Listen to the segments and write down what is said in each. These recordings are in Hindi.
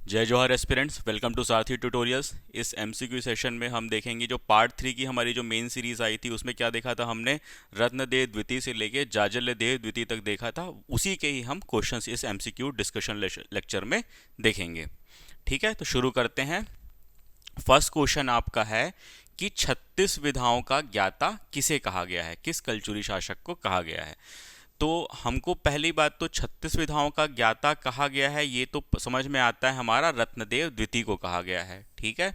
जय Jawahar aspirants, welcome to Sarathi tutorials. इस एमसीक्यू सेशन में हम देखेंगे जो पार्ट 3 की हमारी जो मेन सीरीज आई थी उसमें क्या देखा था हमने। रत्नदेव द्वितीय से लेके जाजल्यदेव द्वितीय तक देखा था, उसी के ही हम क्वेश्चंस इस एमसीक्यू डिस्कशन लेक्चर में देखेंगे। ठीक है, तो शुरू करते हैं। फर्स्ट क्वेश्चन आपका है कि 36 विधाओं का ज्ञाता किसे कहा गया है, किस कलचुरी शासक को कहा गया है। तो हमको पहली बात तो 36 विधाओं का ज्ञाता कहा गया है, ये तो समझ में आता है, हमारा रत्नदेव द्वितीय को कहा गया है। ठीक है,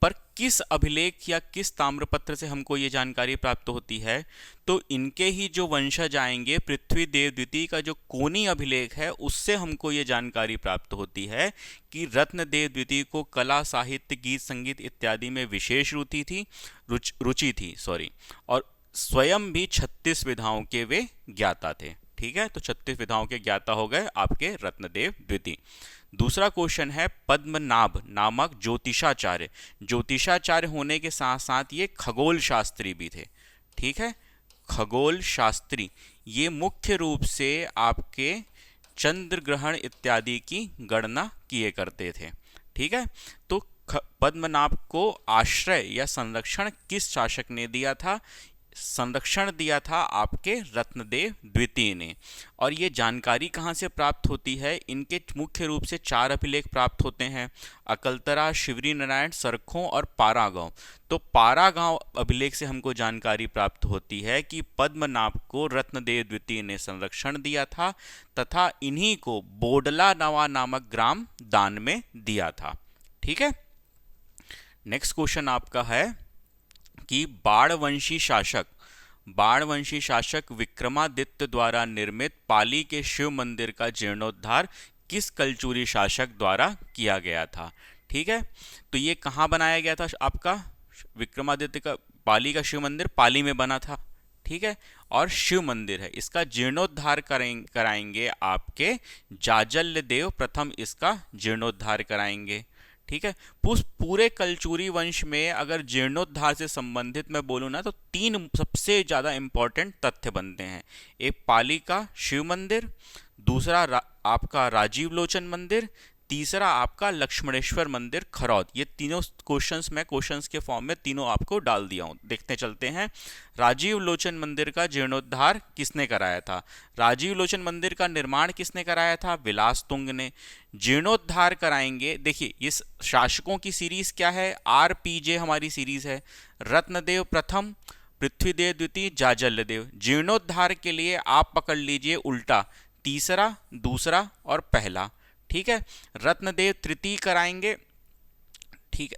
पर किस अभिलेख या किस ताम्रपत्र से हमको ये जानकारी प्राप्त होती है, तो इनके ही जो वंशज आएंगे पृथ्वीदेव द्वितीय का जो कोनी अभिलेख है उससे हमको ये जानकारी प्राप्त होती है कि रत्नदेव द्वितीय को कला साहित्य गीत संगीत इत्यादि में विशेष रुचि थी सॉरी, और स्वयं भी 36 विधाओं के वे ज्ञाता थे। ठीक है, तो 36 विधाओं के ज्ञाता हो गए आपके रत्नदेव द्वितीय। दूसरा क्वेश्चन है पद्मनाभ नामक ज्योतिषाचार्य। ज्योतिषाचार्य होने के साथ साथ ये खगोल शास्त्री भी थे। ठीक है, खगोल शास्त्री ये मुख्य रूप से आपके चंद्र ग्रहण इत्यादि की गणना किए करते थे। ठीक है, तो पद्मनाभ को आश्रय या संरक्षण किस शासक ने दिया था? संरक्षण दिया था आपके रत्नदेव द्वितीय ने। और ये जानकारी कहाँ से प्राप्त होती है? इनके मुख्य रूप से 4 अभिलेख प्राप्त होते हैं, अकलतरा, शिवरी नारायण, सरखों और पारागांव। तो पारागांव अभिलेख से हमको जानकारी प्राप्त होती है कि पद्मनाभ को रत्नदेव द्वितीय ने संरक्षण दिया था तथा इन्हीं को बोडला नवा नामक ग्राम दान में दिया था। ठीक है, नेक्स्ट क्वेश्चन आपका है कि बाणवंशी शासक विक्रमादित्य द्वारा निर्मित पाली के शिव मंदिर का जीर्णोद्धार किस कलचुरी शासक द्वारा किया गया था? ठीक है, तो ये कहाँ बनाया गया था आपका? विक्रमादित्य का पाली का शिव मंदिर पाली में बना था। ठीक है, और शिव मंदिर है, इसका जीर्णोद्धार कराएंगे आपके जाजल्यदेव प्रथम, इसका जीर्णोद्धार कराएंगे। ठीक है, पूरे कलचुरी वंश में अगर जीर्णोद्धार से संबंधित मैं बोलूँ ना तो 3 सबसे ज़्यादा इंपॉर्टेंट तथ्य बनते हैं। एक पाली का शिव मंदिर, दूसरा आपका राजीव लोचन मंदिर, तीसरा आपका लक्ष्मणेश्वर मंदिर खरौद। ये तीनों क्वेश्चंस मैं क्वेश्चंस के फॉर्म में तीनों आपको डाल दिया हूँ, देखते चलते हैं। राजीव लोचन मंदिर का जीर्णोद्धार किसने कराया था? राजीव लोचन मंदिर का निर्माण किसने कराया था? विलास तुंग ने। जीर्णोद्धार कराएंगे, देखिए इस शासकों की सीरीज क्या है? आरपीजे हमारी सीरीज है। रत्नदेव प्रथम, पृथ्वीदेव द्वितीय, जाजल्यदेव। जीर्णोद्धार के लिए आप पकड़ लीजिए उल्टा, तीसरा, दूसरा और पहला। ठीक है, रत्नदेव तृतीय कराएंगे। ठीक है,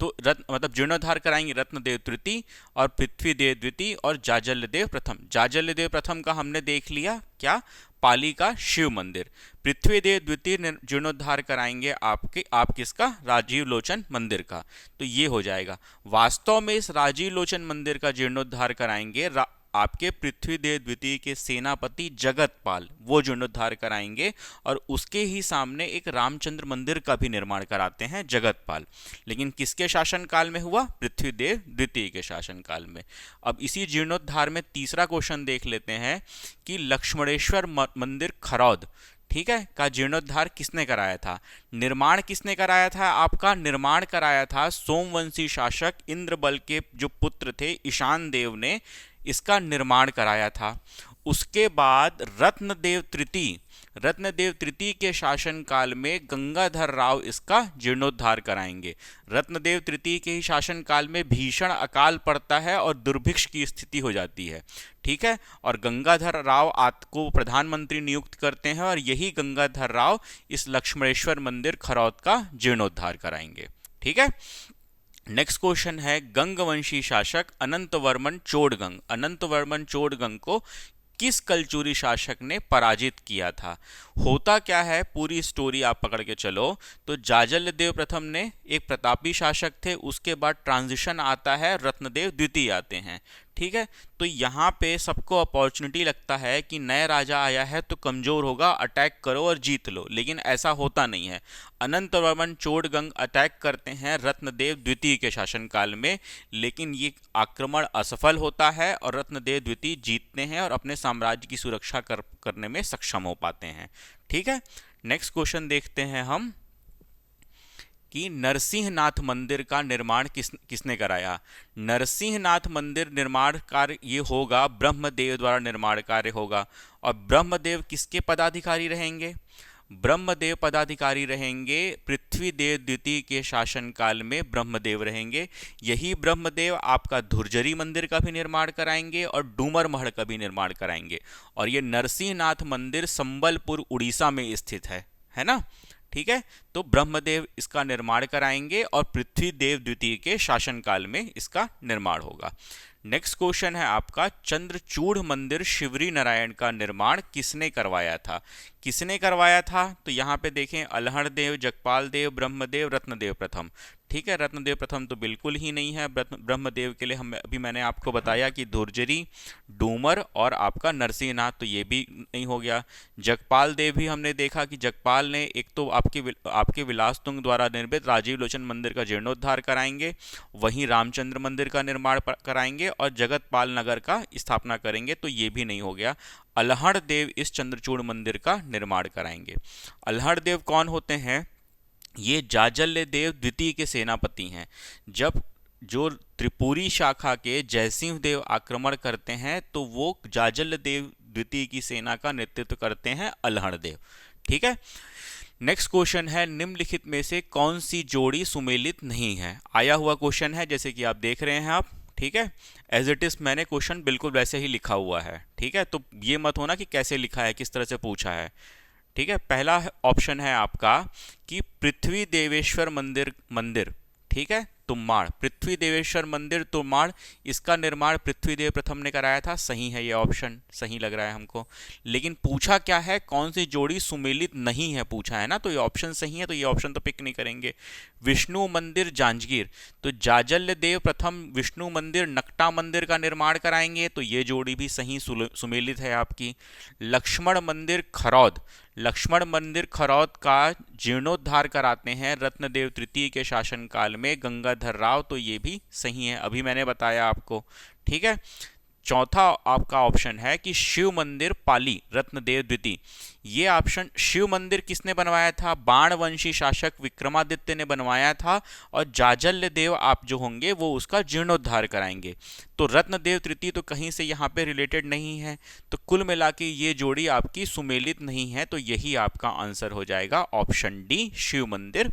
तो मतलब जीर्णोद्धार कराएंगे रत्नदेव तृतीय और पृथ्वीदेव द्वितीय और जाजल्यदेव प्रथम। जाजल्यदेव प्रथम का हमने देख लिया, क्या? पाली का शिव मंदिर। पृथ्वीदेव द्वितीय जीर्णोद्धार कराएंगे आप किसका? राजीव लोचन मंदिर का। तो ये हो जाएगा। वास्तव में इस राजीव लोचन मंदिर का जीर्णोद्धार कराएंगे आपके पृथ्वीदेव द्वितीय के सेनापति जगतपाल, वो जीर्णोद्धार कराएंगे, और उसके ही सामने एक रामचंद्र मंदिर का भी निर्माण कराते हैं जगतपाल। लेकिन किसके शासनकाल में हुआ? पृथ्वीदेव द्वितीय के शासनकाल में। अब इसी जीर्णोद्धार में तीसरा क्वेश्चन देख लेते हैं कि लक्ष्मणेश्वर मंदिर खरौद, ठीक है, का जीर्णोद्धार किसने कराया था? निर्माण किसने कराया था? आपका निर्माण कराया था सोमवंशी शासक इंद्रबल के जो पुत्र थे ईशान देव ने इसका निर्माण कराया था। उसके बाद रत्नदेव तृतीय के शासनकाल में गंगाधर राव इसका जीर्णोद्धार कराएंगे। रत्नदेव तृतीय के ही शासनकाल में भीषण अकाल पड़ता है और दुर्भिक्ष की स्थिति हो जाती है। ठीक है, और गंगाधर राव को प्रधानमंत्री नियुक्त करते हैं और यही गंगाधर राव इस लक्ष्मणेश्वर मंदिर खरौद का जीर्णोद्धार कराएंगे। ठीक है, नेक्स्ट क्वेश्चन है गंगवंशी शासक अनंतवर्मन चोडगंग। अनंतवर्मन चोडगंग को किस कलचुरी शासक ने पराजित किया था? होता क्या है, पूरी स्टोरी आप पकड़ के चलो। तो जाजल्यदेव प्रथम ने एक प्रतापी शासक थे, उसके बाद ट्रांजिशन आता है, रत्नदेव द्वितीय आते हैं। ठीक है, तो यहाँ पे सबको अपॉर्चुनिटी लगता है कि नया राजा आया है तो कमजोर होगा, अटैक करो और जीत लो, लेकिन ऐसा होता नहीं है। अनंतवर्मन चोडगंग अटैक करते हैं रत्नदेव द्वितीय के शासनकाल में, लेकिन ये आक्रमण असफल होता है और रत्नदेव द्वितीय जीतते हैं और अपने साम्राज्य की सुरक्षा करने में सक्षम हो पाते हैं। ठीक है, नेक्स्ट क्वेश्चन देखते हैं हम कि नरसिंहनाथ मंदिर का निर्माण किसने कराया। नरसिंहनाथ मंदिर निर्माण कार्य ये होगा, ब्रह्मदेव द्वारा निर्माण कार्य होगा। और ब्रह्मदेव किसके पदाधिकारी रहेंगे? ब्रह्मदेव पदाधिकारी रहेंगे पृथ्वीदेव द्वितीय के शासनकाल में ब्रह्मदेव रहेंगे। यही ब्रह्मदेव आपका धुर्जरी मंदिर का भी निर्माण कराएंगे और डूमर महल का भी निर्माण कराएंगे। और ये नरसिंहनाथ मंदिर संबलपुर उड़ीसा में स्थित है ना। ठीक है, तो ब्रह्मदेव इसका निर्माण कराएंगे और पृथ्वीदेव द्वितीय के शासनकाल में इसका निर्माण होगा। नेक्स्ट क्वेश्चन है आपका, चंद्रचूड़ मंदिर शिवरी नारायण का निर्माण किसने करवाया था? किसने करवाया था? तो यहाँ पे देखें, अल्हड़ देव, जगपाल देव, ब्रह्मदेव, रत्नदेव प्रथम। ठीक है, रत्नदेव प्रथम तो बिल्कुल ही नहीं है। ब्रह्मदेव के लिए मैंने आपको बताया कि धुर्जरी, डूमर और आपका नरसिंहनाथ, तो ये भी नहीं हो गया। जगपाल देव भी हमने देखा कि जगपाल ने एक तो आपके विलास तुंग द्वारा निर्मित राजीव लोचन मंदिर का जीर्णोद्धार कराएंगे, वहीं रामचंद्र मंदिर का निर्माण कराएंगे और जगतपाल नगर का स्थापना करेंगे, तो ये भी नहीं हो गया। अल्हड़ देव इस चंद्रचूड़ मंदिर का निर्माण कराएंगे। अल्हड़ देव कौन होते हैं? ये जाजल्य देव द्वितीय के सेनापति हैं। जब जो त्रिपुरी शाखा के जयसिंह देव आक्रमण करते हैं तो वो जाजल्य देव द्वितीय की सेना का नेतृत्व करते हैं अल्हड़ देव। ठीक है, नेक्स्ट क्वेश्चन है, निम्नलिखित में से कौन सी जोड़ी सुमेलित नहीं है? आया हुआ क्वेश्चन है, जैसे कि आप देख रहे हैं आप। ठीक है, एज इट इज मैंने क्वेश्चन बिल्कुल वैसे ही लिखा हुआ है। ठीक है, तो ये मत होना कि कैसे लिखा है, किस तरह से पूछा है। ठीक है, पहला ऑप्शन है आपका कि पृथ्वी देवेश्वर मंदिर। ठीक है, तुम्बाड़, पृथ्वी देवेश्वर मंदिर तुम्बाड़, इसका निर्माण पृथ्वीदेव प्रथम ने कराया था। सही है, ये ऑप्शन सही लग रहा है हमको। लेकिन पूछा क्या है, कौन सी जोड़ी सुमेलित नहीं है पूछा है ना, तो ये ऑप्शन सही है, तो ये ऑप्शन तो पिक नहीं करेंगे। विष्णु मंदिर जांजगीर, तो जाजल्य देव प्रथम विष्णु मंदिर नकटा मंदिर का निर्माण कराएंगे, तो ये जोड़ी भी सही सुमेलित है आपकी। लक्ष्मण मंदिर खरौद, लक्ष्मण मंदिर खरौद का जीर्णोद्धार कराते हैं रत्नदेव तृतीय के शासनकाल में गंगाधर राव, तो ये भी सही है, अभी मैंने बताया आपको। ठीक है, चौथा आपका ऑप्शन है कि शिव मंदिर पाली रत्नदेव द्वितीय। ये ऑप्शन, शिव मंदिर किसने बनवाया था? बाणवंशी शासक विक्रमादित्य ने बनवाया था, और जाजल्य देव आप जो होंगे वो उसका जीर्णोद्धार कराएंगे। तो रत्नदेव तृतीय तो कहीं से यहाँ पे रिलेटेड नहीं है, तो कुल मिला के ये जोड़ी आपकी सुमेलित नहीं है, तो यही आपका आंसर हो जाएगा ऑप्शन डी, शिव मंदिर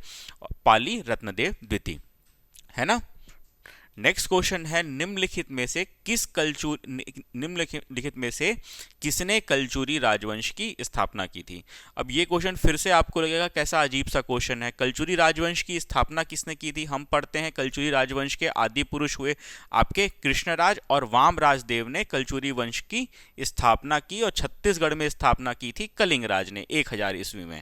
पाली रत्नदेव द्वितीय, है ना। नेक्स्ट क्वेश्चन है, निम्नलिखित में से किसने कलचुरी राजवंश की स्थापना की थी? अब ये क्वेश्चन फिर से आपको लगेगा कैसा अजीब सा क्वेश्चन है। कलचुरी राजवंश की स्थापना किसने की थी? हम पढ़ते हैं कलचुरी राजवंश के आदि पुरुष हुए आपके कृष्णराज और वामराज देव ने कलचुरी वंश की स्थापना की, और छत्तीसगढ़ में स्थापना की थी कलिंग राज ने 1000 ईस्वी में।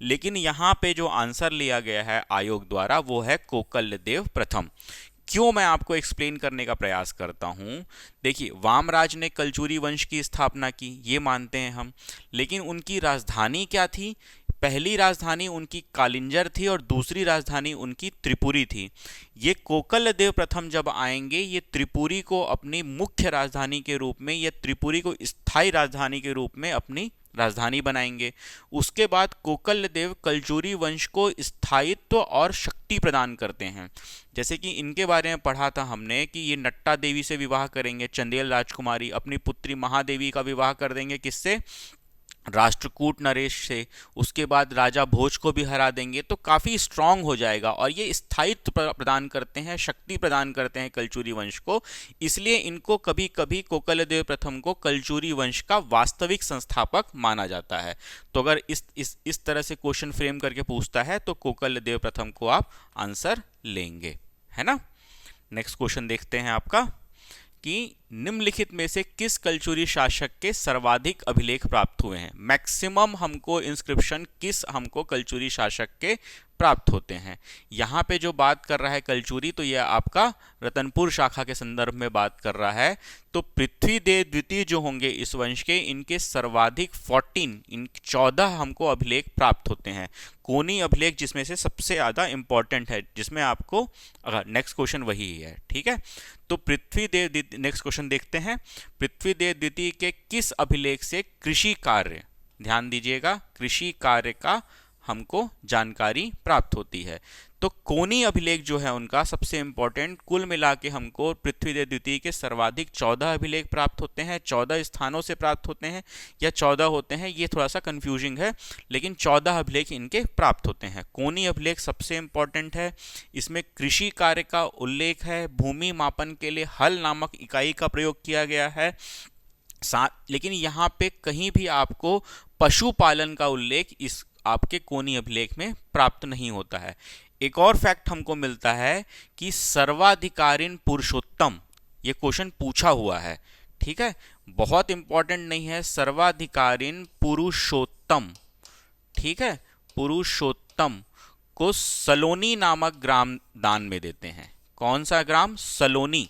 लेकिन यहाँ पे जो आंसर लिया गया है आयोग द्वारा वो है कोकल्य देव प्रथम। क्यों, मैं आपको एक्सप्लेन करने का प्रयास करता हूं। देखिए, वामराज ने कलचुरी वंश की स्थापना की, ये मानते हैं हम, लेकिन उनकी राजधानी क्या थी? पहली राजधानी उनकी कालिंजर थी और दूसरी राजधानी उनकी त्रिपुरी थी। ये कोकल्य देव प्रथम जब आएंगे, ये त्रिपुरी को अपनी मुख्य राजधानी के रूप में, या त्रिपुरी को स्थायी राजधानी के रूप में अपनी राजधानी बनाएंगे। उसके बाद कोकल्य देव कलचुरी वंश को स्थायित्व और शक्ति प्रदान करते हैं। जैसे कि इनके बारे में पढ़ा था हमने कि ये नट्टा देवी से विवाह करेंगे, चंदेल राजकुमारी, अपनी पुत्री महादेवी का विवाह कर देंगे, किससे? राष्ट्रकूट नरेश से। उसके बाद राजा भोज को भी हरा देंगे, तो काफ़ी स्ट्रांग हो जाएगा, और ये स्थायित्व प्रदान करते हैं, शक्ति प्रदान करते हैं कलचुरी वंश को। इसलिए इनको कभी कभी कोकल्य देव प्रथम को कलचुरी वंश का वास्तविक संस्थापक माना जाता है। तो अगर इस तरह से क्वेश्चन फ्रेम करके पूछता है तो कोकल्य देव प्रथम को आप आंसर लेंगे, है ना। नेक्स्ट क्वेश्चन देखते हैं आपका कि निम्नलिखित में से किस कलचुरी शासक के सर्वाधिक अभिलेख प्राप्त हुए हैं? मैक्सिमम हमको इंस्क्रिप्शन किस हमको कलचुरी शासक के प्राप्त होते हैं? यहाँ पे जो बात कर रहा है कलचुरी, तो यह आपका रतनपुर शाखा के संदर्भ में बात कर रहा है। तो पृथ्वीदेव द्वितीय जो होंगे इस वंश के, इनके सर्वाधिक 14 हमको अभिलेख प्राप्त होते हैं। कोनी अभिलेख जिसमें से सबसे ज़्यादा इंपॉर्टेंट है, जिसमें आपको अगर नेक्स्ट क्वेश्चन वही है। ठीक है, तो पृथ्वीदेव, नेक्स्ट क्वेश्चन देखते हैं, पृथ्वीदेव द्वितीय के किस अभिलेख से कृषि कार्य, ध्यान दीजिएगा, कृषि कार्य का हमको जानकारी प्राप्त होती है। तो कोनी अभिलेख जो है उनका सबसे इंपॉर्टेंट, कुल मिला के हमको पृथ्वीदेव द्वितीय के सर्वाधिक 14 अभिलेख प्राप्त होते हैं, 14 स्थानों से प्राप्त होते हैं या 14 होते हैं, ये थोड़ा सा कंफ्यूजिंग है, लेकिन 14 अभिलेख इनके प्राप्त होते हैं। कोनी अभिलेख सबसे इंपॉर्टेंट है, इसमें कृषि कार्य का उल्लेख है, भूमि मापन के लिए हल नामक इकाई का प्रयोग किया गया है, लेकिन यहाँ पे कहीं भी आपको पशुपालन का उल्लेख इस आपके कोनी अभिलेख में प्राप्त नहीं होता है। एक और फैक्ट हमको मिलता है कि सर्वाधिकारीन पुरुषोत्तम, ये क्वेश्चन पूछा हुआ है, ठीक है, बहुत इंपॉर्टेंट नहीं है, सर्वाधिकारीन पुरुषोत्तम, ठीक है, पुरुषोत्तम को सलोनी नामक ग्राम दान में देते हैं। कौन सा ग्राम? सलोनी,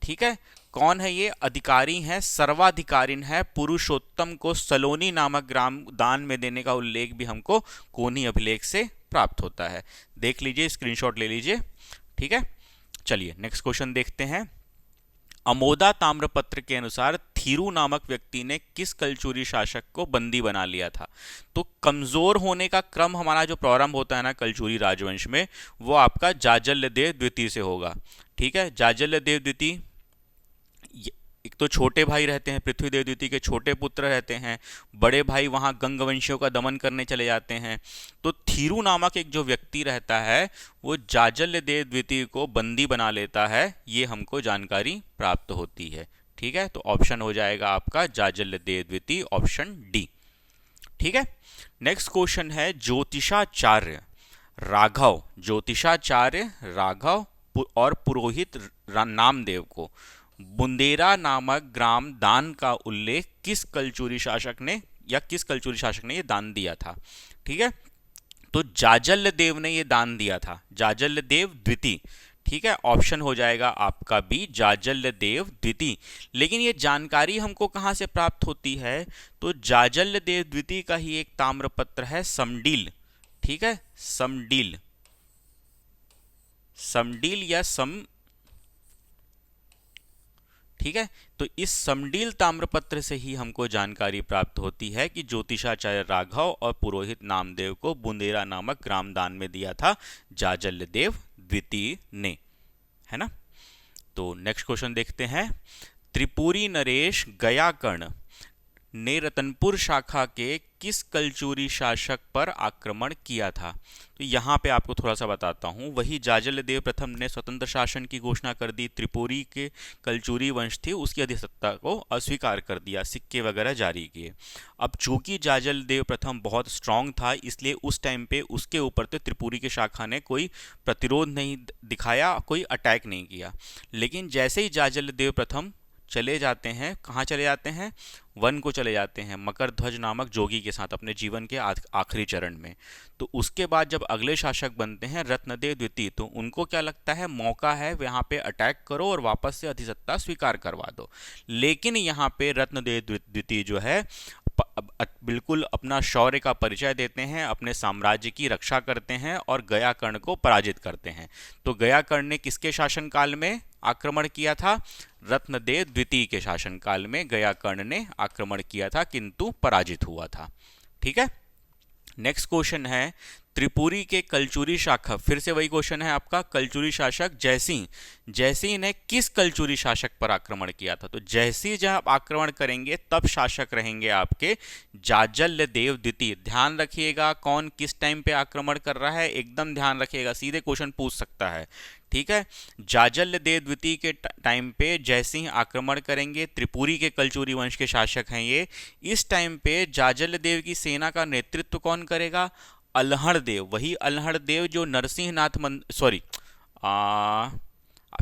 ठीक है। कौन है ये? अधिकारी हैं, सर्वाधिकारीन है, पुरुषोत्तम को सलोनी नामक ग्राम दान में देने का उल्लेख भी हमको कोनी अभिलेख से प्राप्त होता है। देख लीजिए, स्क्रीनशॉट ले लीजिए, ठीक है। चलिए नेक्स्ट क्वेश्चन देखते हैं। अमोदा ताम्रपत्र के अनुसार थीरू नामक व्यक्ति ने किस कलचुरी शासक को बंदी बना लिया था? तो कमजोर होने का क्रम हमारा जो प्रारंभ होता है ना कलचुरी राजवंश में, वो आपका जाजल्यदेव द्वितीय से होगा, ठीक है। जाजल्यदेव द्वितीय, एक तो छोटे भाई रहते हैं, पृथ्वीदेव द्वितीय के छोटे पुत्र रहते हैं, बड़े भाई वहाँ गंगवंशियों का दमन करने चले जाते हैं। तो थीरू नामक एक जो व्यक्ति रहता है वो जाजल्यदेव द्वितीय को बंदी बना लेता है, ये हमको जानकारी प्राप्त होती है, ठीक है। तो ऑप्शन हो जाएगा आपका जाजल्यदेव द्वितीय, ऑप्शन डी, ठीक है। नेक्स्ट क्वेश्चन है ज्योतिषाचार्य राघव, ज्योतिषाचार्य राघव और पुरोहित नामदेव को बुंदेरा नामक ग्राम दान का उल्लेख किस कलचुरी शासक ने ये दान दिया था? ठीक है, तो जाजल्यदेव ने ये दान दिया था, जाजल्यदेव द्वितीय, ठीक है। ऑप्शन हो जाएगा आपका बी, जाजल्यदेव द्वितीय। लेकिन ये जानकारी हमको कहाँ से प्राप्त होती है? तो जाजल्यदेव द्वितीय का ही एक ताम्रपत्र है समडील, ठीक है, समडील, समडील या ठीक है। तो इस समडील ताम्रपत्र से ही हमको जानकारी प्राप्त होती है कि ज्योतिषाचार्य राघव और पुरोहित नामदेव को बुंदेरा नामक ग्राम दान में दिया था जाजल्यदेव द्वितीय ने, है ना। तो नेक्स्ट क्वेश्चन देखते हैं। त्रिपुरी नरेश गयाकर्ण ने रतनपुर शाखा के किस कलचुरी शासक पर आक्रमण किया था? तो यहाँ पे आपको थोड़ा सा बताता हूँ। वही जाजल्यदेव प्रथम ने स्वतंत्र शासन की घोषणा कर दी, त्रिपुरी के कलचुरी वंश थी उसकी अधिसत्ता को अस्वीकार कर दिया, सिक्के वगैरह जारी किए। अब चूंकि जाजल्यदेव प्रथम बहुत स्ट्रांग था, इसलिए उस टाइम पे उसके ऊपर तो त्रिपुरी की शाखा ने कोई प्रतिरोध नहीं दिखाया, कोई अटैक नहीं किया। लेकिन जैसे ही जाजल्यदेव प्रथम चले जाते हैं, कहाँ चले जाते हैं? वन को चले जाते हैं, मकर ध्वज नामक जोगी के साथ अपने जीवन के आखिरी चरण में। तो उसके बाद जब अगले शासक बनते हैं रत्नदेव द्वितीय, तो उनको क्या लगता है, मौका है यहाँ पे अटैक करो और वापस से अधिसत्ता स्वीकार करवा दो। लेकिन यहाँ पे रत्नदेव द्वितीय जो है बिल्कुल अपना शौर्य का परिचय देते हैं, अपने साम्राज्य की रक्षा करते हैं और गयाकर्ण को पराजित करते हैं। तो गयाकर्ण ने किसके शासनकाल में आक्रमण किया था? रत्नदेव द्वितीय के शासनकाल में गयाकर्ण ने आक्रमण किया था, किंतु पराजित हुआ था, ठीक है। नेक्स्ट क्वेश्चन है, त्रिपुरी के कलचुरी शासक, फिर से वही क्वेश्चन है आपका, कलचुरी शासक जयसिंह, जयसिंह ने किस कलचुरी शासक पर आक्रमण किया था? तो जयसिंह जब आप आक्रमण करेंगे तब शासक रहेंगे आपके जाजल्यदेव द्वितीय। ध्यान रखिएगा कौन किस टाइम पे आक्रमण कर रहा है, एकदम ध्यान रखिएगा, सीधे क्वेश्चन पूछ सकता है, ठीक है। जाजल्यदेव द्वितीय के टाइम पे जयसिंह आक्रमण करेंगे, त्रिपुरी के कलचुरी वंश के शासक हैं ये। इस टाइम पे जाजल्यदेव की सेना का नेतृत्व कौन करेगा? अल्हड़देव, वही अल्हड़देव जो नरसिंहनाथ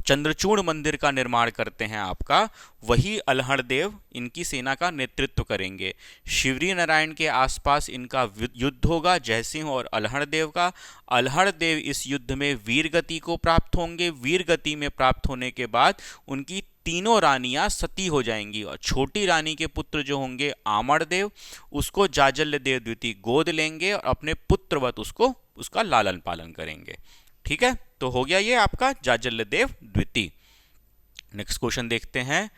चंद्रचूड़ मंदिर का निर्माण करते हैं आपका, वही अल्हड़देव इनकी सेना का नेतृत्व करेंगे। शिवरी नारायण के आसपास इनका युद्ध होगा, जयसिंह और अल्हड़देव का। अल्हड़देव इस युद्ध में वीरगति को प्राप्त होंगे, वीरगति में प्राप्त होने के बाद उनकी तीनों रानियां सती हो जाएंगी और छोटी रानी के पुत्र जो होंगे आमरदेव, उसको जाजल्यदेव द्वितीय गोद लेंगे और अपने पुत्रवत उसका लालन पालन करेंगे, ठीक है। तो हो गया ये आपका जाजल्यदेव द्वितीय। नेक्स्ट क्वेश्चन देखते हैं।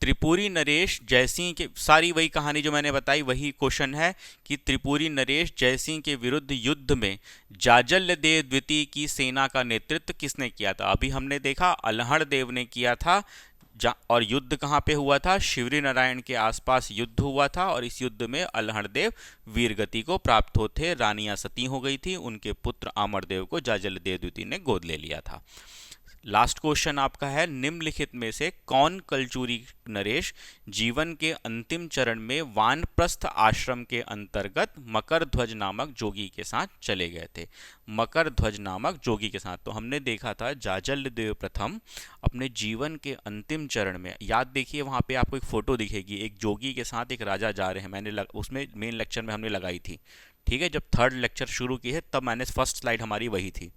त्रिपुरी नरेश जयसिंह के, सारी वही कहानी जो मैंने बताई वही क्वेश्चन है कि त्रिपुरी नरेश जयसिंह के विरुद्ध युद्ध में जाजलदेव द्वितीय की सेना का नेतृत्व किसने किया था? अभी हमने देखा अल्हड़ देव ने किया था। और युद्ध कहाँ पे हुआ था? शिवरी नारायण के आसपास युद्ध हुआ था, और इस युद्ध में अल्हड़ देव वीरगति को प्राप्त होते, रानियां सती हो गई थी, उनके पुत्र अमरदेव को जाजलदेव द्वितीय ने गोद ले लिया था। लास्ट क्वेश्चन आपका है, निम्नलिखित में से कौन कलचूरी नरेश जीवन के अंतिम चरण में वानप्रस्थ आश्रम के अंतर्गत मकर ध्वज नामक जोगी के साथ चले गए थे? मकर ध्वज नामक जोगी के साथ। तो हमने देखा था जाजलदेव प्रथम अपने जीवन के अंतिम चरण में, याद देखिए वहां पे आपको एक फोटो दिखेगी, एक जोगी के साथ एक राजा जा रहे हैं, उसमें मेन लेक्चर में हमने लगाई थी। ठीक है, जब थर्ड लेक्चर शुरू की है तब मैंने फर्स्ट स्लाइड हमारी वही थी,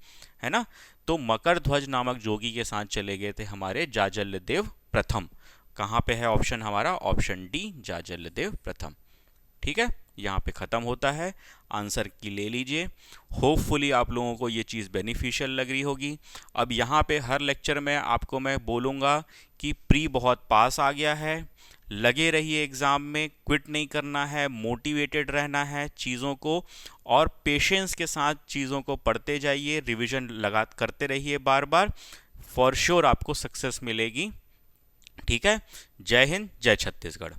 है ना। तो मकर ध्वज नामक जोगी के साथ चले गए थे हमारे जाजलदेव प्रथम। कहाँ पे है ऑप्शन हमारा? ऑप्शन डी, जाजलदेव प्रथम। ठीक है, यहाँ पे ख़त्म होता है। आंसर की ले लीजिए। होपफुली आप लोगों को ये चीज़ बेनिफिशियल लग रही होगी। अब यहाँ पे हर लेक्चर में आपको मैं बोलूँगा कि प्री बहुत पास आ गया है, लगे रहिए एग्ज़ाम में, क्विट नहीं करना है, मोटिवेटेड रहना है चीज़ों को, और पेशेंस के साथ चीज़ों को पढ़ते जाइए, रिवीजन लगा करते रहिए बार बार, फॉर श्योर आपको सक्सेस मिलेगी। ठीक है, जय हिंद, जय छत्तीसगढ़।